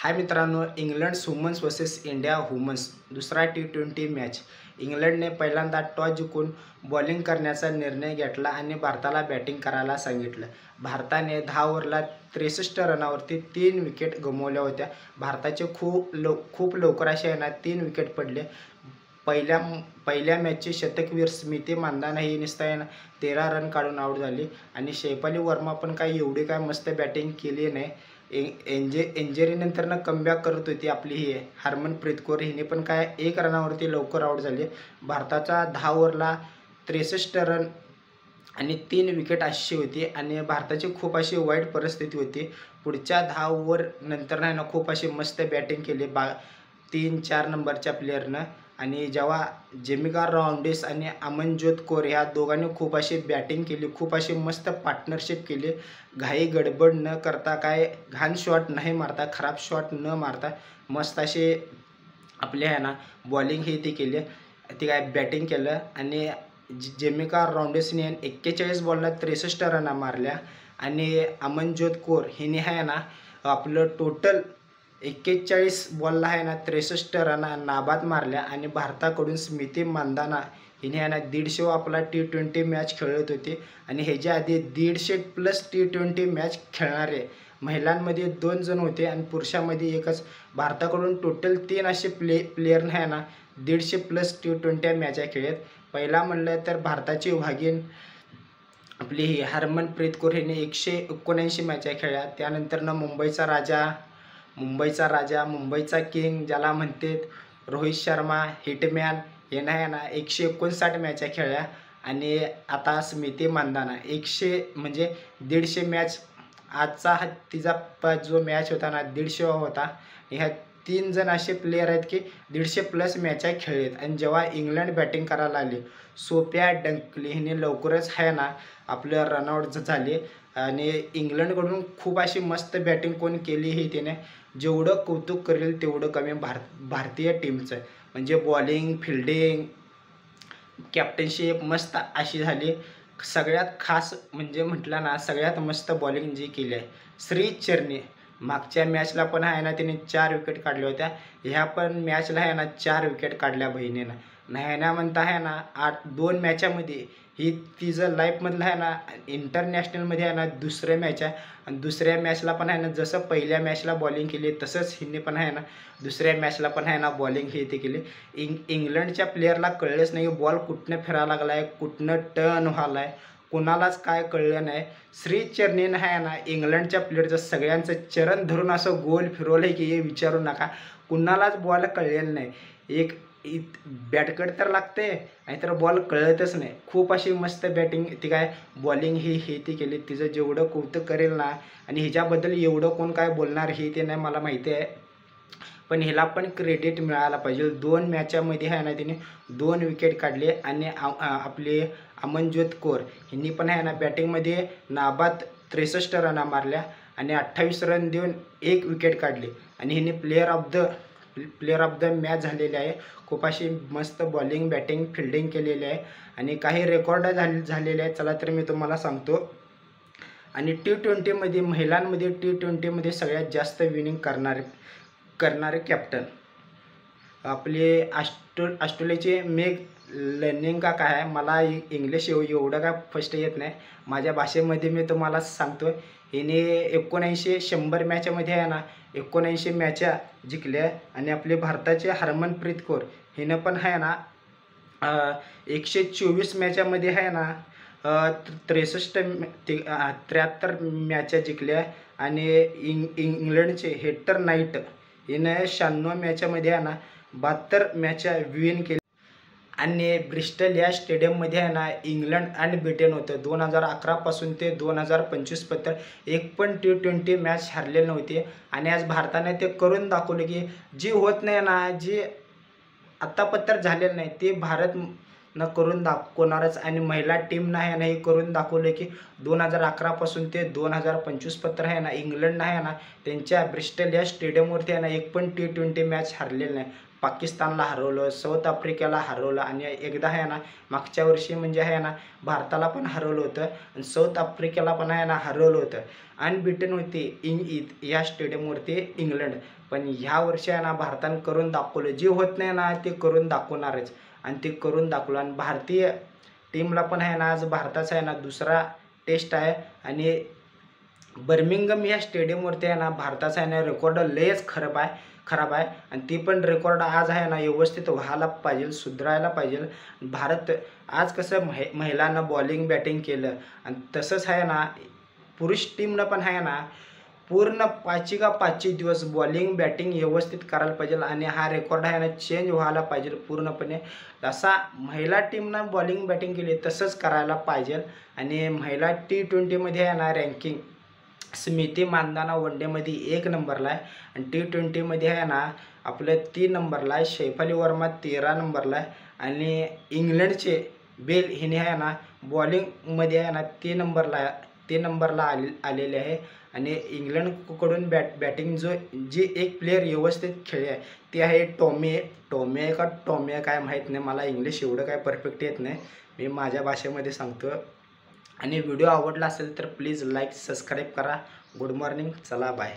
हाय मित्रांनो, England women's versus India women's दुसरा T20 match. इंग्लंडने पहिल्यांदा टॉस जिंकून बॉलिंग करण्याचा निर्णय घेतला आणि भारताला बॅटिंग करायला सांगितलं. भारताने 10 ओव्हरला 63 रनावरती 3 विकेट गमावल्या होत्या. भारताचे खूप लवकर असे 3 विकेट पडले. पहिल्या मॅचची शतकवीर स्मृती मानधना ही नुसता 13 रन काढून आऊट झाली आणि शैफाली वर्मा पण एवढी मस्त बॅटिंग केली नाही. इंजरीनंतर कमबॅक करत होती आपली ही हरमनप्रीत कौर. हिने पण 1 रनावरती लवकर आऊट झाली. भारताचा 10 ओव्हरला 63 रन आणि 3 विकेट अशी होती आणि भारताची खूप अशी वाईट परिस्थिती होती. पुढच्या 10 ओव्हर नंतर खूप अशी मस्त बॅटिंग केली 3-4 नंबरच्या प्लेयरनं. आणि जेव्हा जेमिका रॉन्डिस आणि अमनजोत कौर ह्या दोघांनी खूप अशी बॅटिंग केली, खूप अशी मस्त पार्टनरशिप केली. घाई गडबड न करता, घाण शॉट नाही मारता, खराब शॉट न मारता मस्त अशी आपल्या बॉलिंग ही ती केली. ती बॅटिंग केलं आणि जेमिका रॉन्डिसने 41 बॉलला 63 रना मारल्या आणि अमनजोत कौर हिने आपलं टोटल 41 बॉलला 63 रना नाबाद मारल्या. आणि भारताकडून स्मृती मानधना हिने 150 आपला T20 मॅच खेळत होती आणि ह्याच्या आधी 150+ T20 मॅच खेळणारे महिलांमध्ये 2 जण होते आणि पुरुषांमध्ये एकच. भारताकडून टोटल 3 असे प्लेयरने 150+ T20 मॅच खेळत. पहिला म्हणलं तर भारताची वाघीण आपली ही हरमनप्रीत कौर हिने 179 मॅच खेळल्या. त्यानंतर मुंबईचा राजा, मुंबईचा किंग ज्याला म्हणतात रोहित शर्मा हिटमॅन, यानं 159 मॅच खेळल्या. आणि आता स्मृती मानधना 150 मॅच. आजचा तिचा जो मॅच होता 150वा होता. ह्या 3 जण असे प्लेयर आहेत की 150+ मॅच खेळलेत. आणि जेव्हा इंग्लंड बॅटिंग करायला आली, सोफिया डंकली हिने लवकरच आपलं रनआउट झाली. आणि इंग्लंडकडून खूप अशी मस्त बॅटिंग कोण केली ही त्याने. जेवढं कौतुक करेल तेवढं कमी भारतीय टीमचं. म्हणजे बॉलिंग, फिल्डिंग, कॅप्टनशिप मस्त अशी झाली. सगळ्यात खास म्हणजे म्हटलं सगळ्यात मस्त बॉलिंग जी केली आहे श्रीचरणी. मागच्या मॅचला पण तिने 4 विकेट काढल्या होत्या. ह्या पण मॅचला 4 विकेट काढल्या बहिणीनं. ह्याना म्हणता 2 मॅचामध्ये ही तिचं लाईफमधलं इंटरनॅशनलमध्ये दुसरं मॅच आहे. आणि दुसऱ्या मॅचला पण जसं पहिल्या मॅचला बॉलिंग केली तसंच हिने पण दुसऱ्या मॅचला पण बॉलिंग ही ती केली. इंग्लंडच्या प्लेयरला कळलंच नाही बॉल कुठनं फिरायला लागला आहे, कुठनं टर्न व्हायला आहे, कुणालाच कळलं नाही. श्रीचरणीनं इंग्लंडच्या प्लेयरचं सगळ्यांचं चरण धरून असं गोल फिरवलं आहे की हे विचारू नका. कुणालाच बॉल कळलेलं नाही. एक बॅटकड तर लागते नाहीतर बॉल कळतच नाही. खूप अशी मस्त बॅटिंग ती बॉलिंग ही ती केली. तिचं जेवढं कौतुक करेल ना, आणि हिच्याबद्दल एवढं कोण बोलणार ही ते नाही मला माहिती आहे, पण हिला पण क्रेडिट मिळायला पाहिजे. 2 मॅचामध्ये तिने 2 विकेट काढले. आणि आपली अमनजोत कौर हिने पण बॅटिंगमध्ये नाबाद 63 रना मारल्या आणि 28 रन देऊन 1 विकेट काढली. आणि हिने प्लेअर ऑफ द मॅच झालेले आहे. खूप अशी मस्त बॉलिंग, बॅटिंग, फिल्डिंग केलेली आहे आणि काही रेकॉर्ड झालेले आहेत. चला तर मी तुम्हाला सांगतो. आणि T20मध्ये महिलांमध्ये T20मध्ये सगळ्यात जास्त विनिंग करणारे कॅप्टन आपले ऑस्ट्रेलियाचे मेग लर्निंग आहे. मला इंग्लिश एवढं फर्स्ट येत नाही. माझ्या भाषेमध्ये मी तुम्हाला सांगतो. हिने 100 मॅचमध्ये 79 मॅचा जिंकल्या. आणि आपले भारताचे हरमनप्रीत कौर हिनं पण 124 मॅचामध्ये 73 मॅचा जिंकल्या. आणि इंग्लंडचे हेटर नाईट हिनं 96 मॅचामध्ये 72 मॅचा विन केल्या. आणि ब्रिस्टल या स्टेडियममध्ये इंग्लंड आणि ब्रिटन होतं. 2011 पासून ते 2025 पर्यंत एक पण T20 मॅच हरलेली नव्हती. आणि आज भारताने ते करून दाखवलं की जी होत नाही जी आत्तापत्र झालेलं नाही ते भारत न करून दाखवणारच. आणि महिला टीमनं हे करून दाखवलं की 2011 पासून ते 2025 पर्यंत इंग्लंडनं त्यांच्या ब्रिस्टल या स्टेडियमवरती एक पण T20 मॅच हरलेलं नाही. पाकिस्तानला हरवलं, साऊथ आफ्रिकेला हरवलं आणि एकदा आहे ना मागच्या वर्षी म्हणजे आहे ना भारताला पण हरवलं होतं आणि साऊथ आफ्रिकेला पण आहे ना हरवलं होतं. अनबीटन होती या स्टेडियमवरती इंग्लंड. पण ह्या वर्षी आहे ना भारतानं करून दाखवलं. जे होत नाही ना ते करून दाखवणारच आणि ते करून दाखवलं. आणि भारतीय टीमला पण आहे ना आज भारताचा आहे ना दुसरा टेस्ट आहे आणि बर्मिंगहम या स्टेडियमवरती आहे ना भारताचा आहे ना रेकॉर्ड लयच खराब आहे आणि ती पण रेकॉर्ड आज आहे ना व्यवस्थित व्हायला पाहिजे, सुधारायला पाहिजे. भारत आज कसं महिलांना बॉलिंग बॅटिंग केलं आणि तसंच आहे ना पुरुष टीमनं पण आहे ना पूर्ण 5 दिवस बॉलिंग बॅटिंग व्यवस्थित करायला पाहिजे आणि हा रेकॉर्ड आहे ना चेंज व्हायला पाहिजे पूर्णपणे. जसा महिला टीमनं बॉलिंग बॅटिंग केली तसंच करायला पाहिजे. आणि महिला T20मध्ये आहे ना रँकिंग स्मृती मानधना वनडेमध्ये 1 नंबरला आहे आणि T20मध्ये आहे ना आपलं 3 नंबरला आहे. शैफाली वर्मा 13 नंबरला आहे आणि इंग्लंडचे बेल हिने आहे ना बॉलिंगमध्ये आहे ना 3 नंबरला आलेले आहे. आणि इंग्लंडकडून बॅटिंग जी एक प्लेयर व्यवस्थित खेळले आहे ते आहे टॉमे काय माहीत नाही, मला इंग्लिश एवढं काय परफेक्ट येत नाही, मी माझ्या भाषेमध्ये सांगतो. आणि व्हिडिओ आवडला असेल तर प्लीज लाईक सबस्क्राईब करा. गुड मॉर्निंग, चला बाय.